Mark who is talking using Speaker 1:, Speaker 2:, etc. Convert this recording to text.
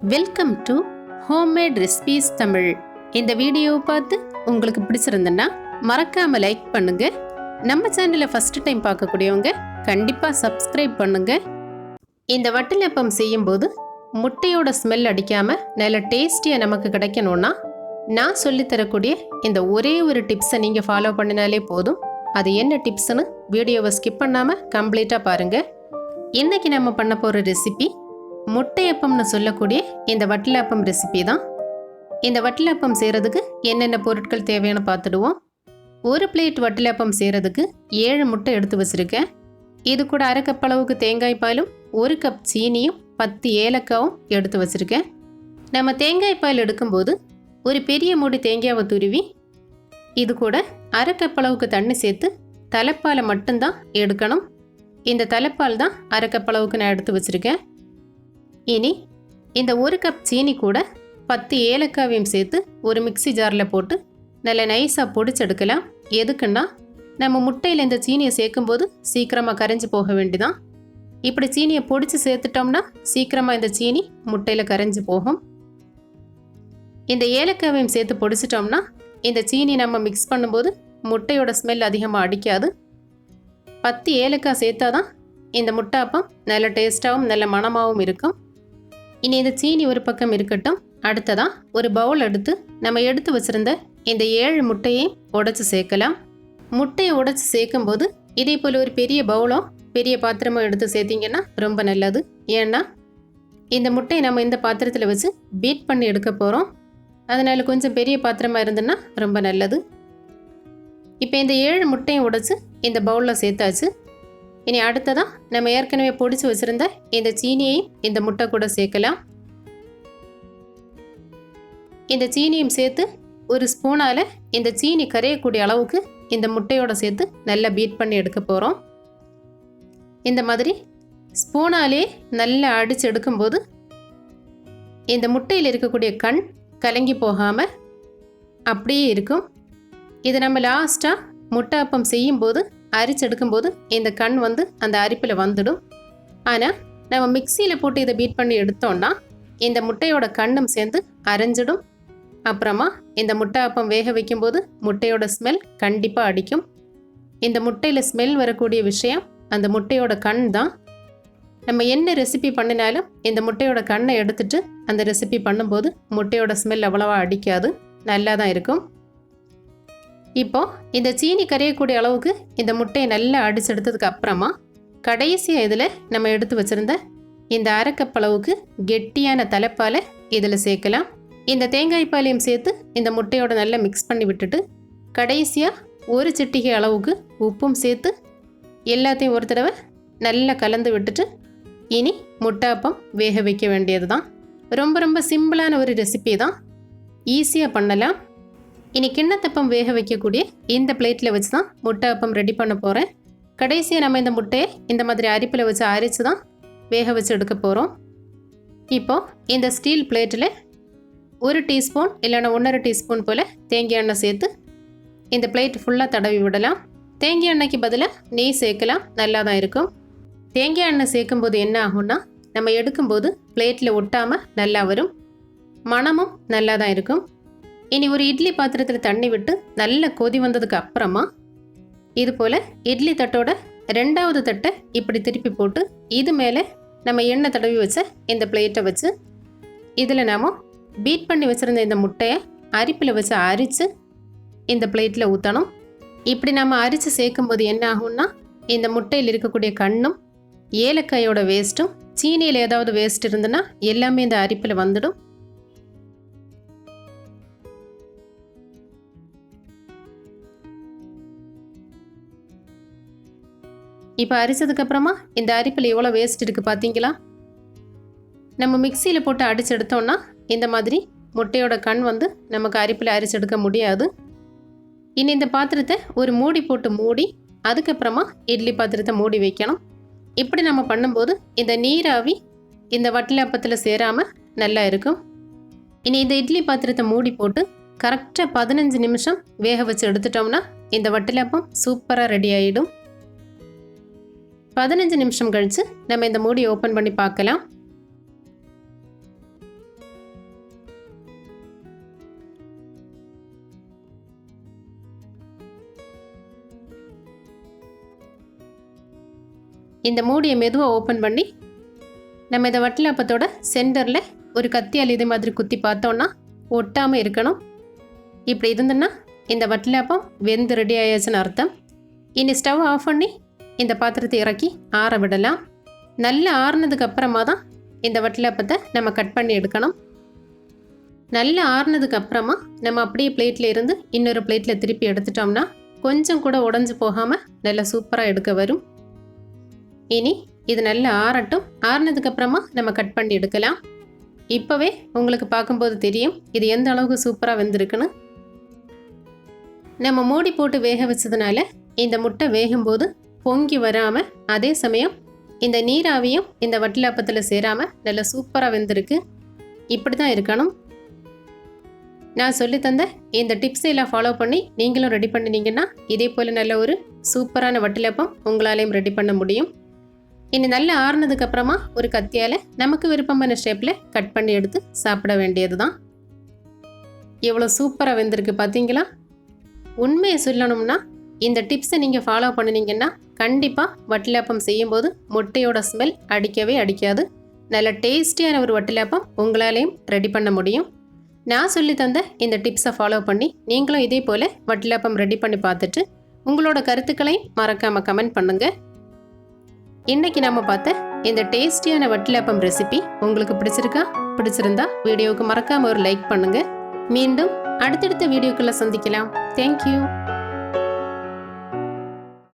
Speaker 1: Welcome to homemade recipes Tamil. இந்த வீடியோவை பார்த்து உங்களுக்கு பிடிச்சிருந்ததுன்னா மறக்காம லைக் பண்ணுங்க. நம்ம சேனலை ஃபர்ஸ்ட் டைம் பார்க்கக்கூடியவங்க கண்டிப்பாக சப்ஸ்கிரைப் பண்ணுங்க. இந்த வட்டலப்பம் செய்யும்போது முட்டையோட ஸ்மெல் அடிக்காமல் நல்ல டேஸ்டியாக நமக்கு கிடைக்கணும்னா நான் சொல்லித்தரக்கூடிய இந்த ஒரே ஒரு டிப்ஸை நீங்கள் ஃபாலோ பண்ணினாலே போதும். அது என்ன டிப்ஸ்னு வீடியோவை ஸ்கிப் பண்ணாமல் கம்ப்ளீட்டாக பாருங்கள். இன்றைக்கி நம்ம பண்ண போகிற ரெசிபி முட்டையப்பம்னு சொல்லக்கூடிய இந்த வட்டலப்பம் ரெசிபி தான். இந்த வட்டலப்பம் செய்கிறதுக்கு என்னென்ன பொருட்கள் தேவைன்னு பார்த்துடுவோம். ஒரு பிளேட் வட்டலப்பம் செய்கிறதுக்கு 7 முட்டை எடுத்து வச்சுருக்கேன். இது கூட அரை கப் அளவுக்கு தேங்காய் பாலும் 1 கப் சீனியும் 10 ஏலக்காவும் எடுத்து வச்சுருக்கேன். நம்ம தேங்காய் பால் எடுக்கும்போது ஒரு பெரிய மூடி தேங்காவை துருவி இது கூட அரை கப் அளவுக்கு தண்ணி சேர்த்து தலைப்பாலை மட்டும்தான் எடுக்கணும். இந்த தலைப்பால் தான் அரை கப் அளவுக்கு நான் எடுத்து வச்சுருக்கேன். இனி இந்த 1 கப் சீனி கூட 10 ஏலக்காவையும் சேர்த்து ஒரு மிக்சி ஜாரில் போட்டு நல்ல நைஸாக பொடிச்செடுக்கலாம். எதுக்குன்னா நம்ம முட்டையில் இந்த சீனியை சேர்க்கும்போது சீக்கிரமாக கரைஞ்சி போக வேண்டிதான். இப்படி சீனியை பொடிச்சு சேர்த்துட்டோம்னா சீக்கிரமாக இந்த சீனி முட்டையில் கரைஞ்சி போகும். இந்த ஏலக்காவையும் சேர்த்து பொடிச்சிட்டோம்னா இந்த சீனி நம்ம மிக்ஸ் பண்ணும்போது முட்டையோட ஸ்மெல் அதிகமாக அடிக்காது. 10 ஏலக்காய் சேர்த்தா தான் இந்த முட்டையப்பம் நல்ல டேஸ்ட்டாகவும் நல்ல மணமாகவும் இருக்கும். இனி இந்த சீனி ஒரு பக்கம் இருக்கட்டும். அடுத்ததான் ஒரு பவுல் எடுத்து நம்ம எடுத்து வச்சுருந்த இந்த 7 முட்டையையும் உடைச்சி சேர்க்கலாம். முட்டையை உடைச்சி சேர்க்கும்போது இதே போல் ஒரு பெரிய பவுலோ பெரிய பாத்திரமோ எடுத்து சேர்த்திங்கன்னா ரொம்ப நல்லது. ஏன்னா இந்த முட்டையை நம்ம இந்த பாத்திரத்தில் வச்சு பீட் பண்ணி எடுக்க போகிறோம். அதனால் கொஞ்சம் பெரிய பாத்திரமாக இருந்துன்னா ரொம்ப நல்லது. இப்போ இந்த 7 முட்டையும் உடைச்சி இந்த பவுலில் சேர்த்தாச்சு. இனி அடுத்ததான் நம்ம ஏற்கனவே பொடிச்சு வச்சுருந்த இந்த சீனியையும் இந்த முட்டை கூட சேர்க்கலாம். இந்த சீனியும் சேர்த்து ஒரு ஸ்பூனால் இந்த சீனி கரையக்கூடிய அளவுக்கு இந்த முட்டையோட சேர்த்து நல்லா பீட் பண்ணி எடுக்க போகிறோம். இந்த மாதிரி ஸ்பூனாலே நல்லா அடித்து எடுக்கும்போது இந்த முட்டையில் இருக்கக்கூடிய கண் கலங்கி போகாமல் அப்படியே இருக்கும். இது நம்ம லாஸ்ட்டாக முட்டையப்பம் செய்யும்போது அரிச்செடுக்கும்போது இந்த கண் அந்த அரிப்பில் வந்துடும். ஆனால் நம்ம மிக்சியில் போட்டு இதை பீட் பண்ணி எடுத்தோம்னா இந்த முட்டையோட கண்ணும் சேர்ந்து அரைஞ்சிடும். அப்புறமா இந்த முட்டையப்பம் வேக வைக்கும்போது முட்டையோட ஸ்மெல் கண்டிப்பாக அடிக்கும். இந்த முட்டையில் ஸ்மெல் வரக்கூடிய விஷயம் அந்த முட்டையோட கண் தான். நம்ம என்ன ரெசிபி பண்ணினாலும் இந்த முட்டையோட கண்ணை எடுத்துட்டு அந்த ரெசிபி பண்ணும்போது முட்டையோட ஸ்மெல் அவ்வளவா அடிக்காது, நல்லா தான் இருக்கும். இப்போ இந்த சீனி கரையக்கூடிய அளவுக்கு இந்த முட்டையை நல்லா அடிச்சு எடுத்ததுக்கு அப்புறமா கடைசியாக இதில் நம்ம எடுத்து வச்சுருந்த இந்த அரை கப் அளவுக்கு கெட்டியான தலைப்பாலை இதில் சேர்க்கலாம். இந்த தேங்காய் பாலையும் சேர்த்து இந்த முட்டையோட நல்லா மிக்ஸ் பண்ணி விட்டுட்டு கடைசியாக ஒரு சிட்டிகை அளவுக்கு உப்பும் சேர்த்து எல்லாத்தையும் ஒரு தடவை நல்லா கலந்து விட்டுட்டு இனி முட்டையப்பம் வேக வைக்க வேண்டியது தான். ரொம்ப ரொம்ப சிம்பிளான ஒரு ரெசிபி தான், ஈஸியாக பண்ணலாம். இனி கிண்ணத்தப்பம் வேக வைக்கக்கூடிய இந்த பிளேட்டில் வச்சு தான் முட்டையப்பம் ரெடி பண்ண போகிறேன். கடைசியாக நம்ம இந்த முட்டையை இந்த மாதிரி அரிப்பில் வச்சு அரைச்சி தான் வேக வச்சு எடுக்க போகிறோம். இப்போது இந்த ஸ்டீல் பிளேட்டில் 1 டீஸ்பூன் இல்லைன்னா 1.5 டீஸ்பூன் போல் தேங்காய் எண்ணெய் சேர்த்து இந்த பிளேட் ஃபுல்லாக தடவி விடலாம். தேங்காய் எண்ணெய்க்கு பதிலாக நெய் சேர்க்கலாம், நல்லா தான் இருக்கும். தேங்காய் எண்ணெய் சேர்க்கும்போது என்ன ஆகும்னா நம்ம எடுக்கும்போது பிளேட்டில் ஒட்டாமல் நல்லா வரும், மணமும் நல்லா தான் இருக்கும். இனி ஒரு இட்லி பாத்திரத்தில் தண்ணி விட்டு நல்லா கொதி வந்ததுக்கு அப்புறமா இது போல் இட்லி தட்டோட 2வது தட்டை இப்படி திருப்பி போட்டு இது மேலே நம்ம எண்ணெய் தடவி வச்ச இந்த பிளேட்டை வச்சு இதில் நாம் பீட் பண்ணி வச்சுருந்த இந்த முட்டையை அரிப்பில் வச்சு அரித்து இந்த பிளேட்டில் ஊற்றணும். இப்படி நம்ம அரித்து சேர்க்கும்போது என்ன ஆகும்னா இந்த முட்டையில் இருக்கக்கூடிய கண்ணும் ஏலக்காயோட வேஸ்ட்டும் சீனியில் ஏதாவது வேஸ்ட் இருந்துன்னா எல்லாமே இந்த அரிப்பில் வந்துடும். இப்போ அரிச்சதுக்கப்புறமா இந்த அரிப்பில் எவ்வளோ வேஸ்ட் இருக்குது பார்த்தீங்களா? நம்ம மிக்சியில் போட்டு அடித்து எடுத்தோம்னா இந்த மாதிரி முட்டையோட கண் நமக்கு அரிப்பில் அரிச்செடுக்க முடியாது. இனி இந்த பாத்திரத்தை ஒரு மூடி போட்டு மூடி அதுக்கப்புறமா இட்லி பாத்திரத்தை மூடி வைக்கணும். இப்படி நம்ம பண்ணும்போது இந்த நீராவி இந்த வட்டலப்பத்தில் சேராமல் நல்லா இருக்கும். இனி இந்த இட்லி பாத்திரத்தை மூடி போட்டு கரெக்டாக 15 நிமிஷம் வேக வச்சு எடுத்துட்டோம்னா இந்த வட்டலப்பம் சூப்பராக ரெடி ஆகிடும். 15 நிமிஷம் கழித்து நம்ம இந்த மூடி ஓப்பன் பண்ணி பார்க்கலாம். இந்த மூடியை மெதுவாக ஓப்பன் பண்ணி நம்ம இந்த வட்டலாப்பத்தோட சென்டரில் ஒரு கத்தியால் இது மாதிரி குத்தி பார்த்தோன்னா ஒட்டாமல் இருக்கணும். இப்படி இருந்துன்னா இந்த வட்டலாப்பம் வெந்து ரெடி ஆயாச்சுன்னு அர்த்தம். இனி ஸ்டவ் ஆஃப் பண்ணி இந்த பாத்திரத்தை இறக்கி ஆற விடலாம். நல்லா ஆறுனதுக்கு அப்புறமா தான் இந்த வட்டலாப்பத்தை நம்ம கட் பண்ணி எடுக்கணும். நல்லா ஆறுனதுக்கு அப்புறமா நம்ம அப்படியே பிளேட்டில் இருந்து இன்னொரு பிளேட்டில் திருப்பி எடுத்துட்டோம்னா கொஞ்சம் கூட உடஞ்சி போகாமல் நல்லா சூப்பராக எடுக்க வரும். இனி இது நல்லா ஆறட்டும். ஆறுனதுக்கு அப்புறமா நம்ம கட் பண்ணி எடுக்கலாம். இப்போவே உங்களுக்கு பார்க்கும்போது தெரியும் இது எந்த அளவுக்கு சூப்பராக வெந்திருக்குன்னு. நம்ம மூடி போட்டு வேக வச்சதுனால இந்த முட்டை வேகும்போது பொங்கி வராமல், அதே சமயம் இந்த நீராவியும் இந்த வட்டலாப்பத்தில் சேராமல் நல்லா சூப்பராக வெந்திருக்கு. இப்படி தான் இருக்கணும். நான் சொல்லி தந்த இந்த டிப்ஸை எல்லாம் ஃபாலோ பண்ணி நீங்களும் ரெடி பண்ணினீங்கன்னா இதே போல் நல்ல ஒரு சூப்பரான வட்டலாப்பம் உங்களாலேயும் ரெடி பண்ண முடியும். இனி நல்லா ஆறுனதுக்கு அப்புறமா ஒரு கத்தியால் நமக்கு விருப்பமான ஷேப்பில் கட் பண்ணி எடுத்து சாப்பிட வேண்டியது தான். எவ்வளோ சூப்பராக வெந்திருக்கு பார்த்தீங்களா? உண்மையை சொல்லணும்னா இந்த டிப்ஸை நீங்கள் ஃபாலோ பண்ணினீங்கன்னா கண்டிப்பாக வட்டலாப்பம் செய்யும்போது முட்டையோட ஸ்மெல் அடிக்கவே அடிக்காது. நல்ல டேஸ்டியான ஒரு வட்டலாப்பம் உங்களாலேயும் ரெடி பண்ண முடியும். நான் சொல்லி தந்த இந்த டிப்ஸை ஃபாலோ பண்ணி நீங்களும் இதே போல் வட்டலாப்பம் ரெடி பண்ணி பார்த்துட்டு உங்களோட கருத்துக்களையும் மறக்காமல் கமெண்ட் பண்ணுங்கள். இன்னைக்கு நம்ம பார்த்த இந்த டேஸ்டியான வட்டலாப்பம் ரெசிபி உங்களுக்கு பிடிச்சிருந்தா வீடியோவுக்கு மறக்காம ஒரு லைக் பண்ணுங்க. மீண்டும் அடுத்தடுத்த வீடியோக்குள்ள சந்திக்கலாம். தேங்க்யூ.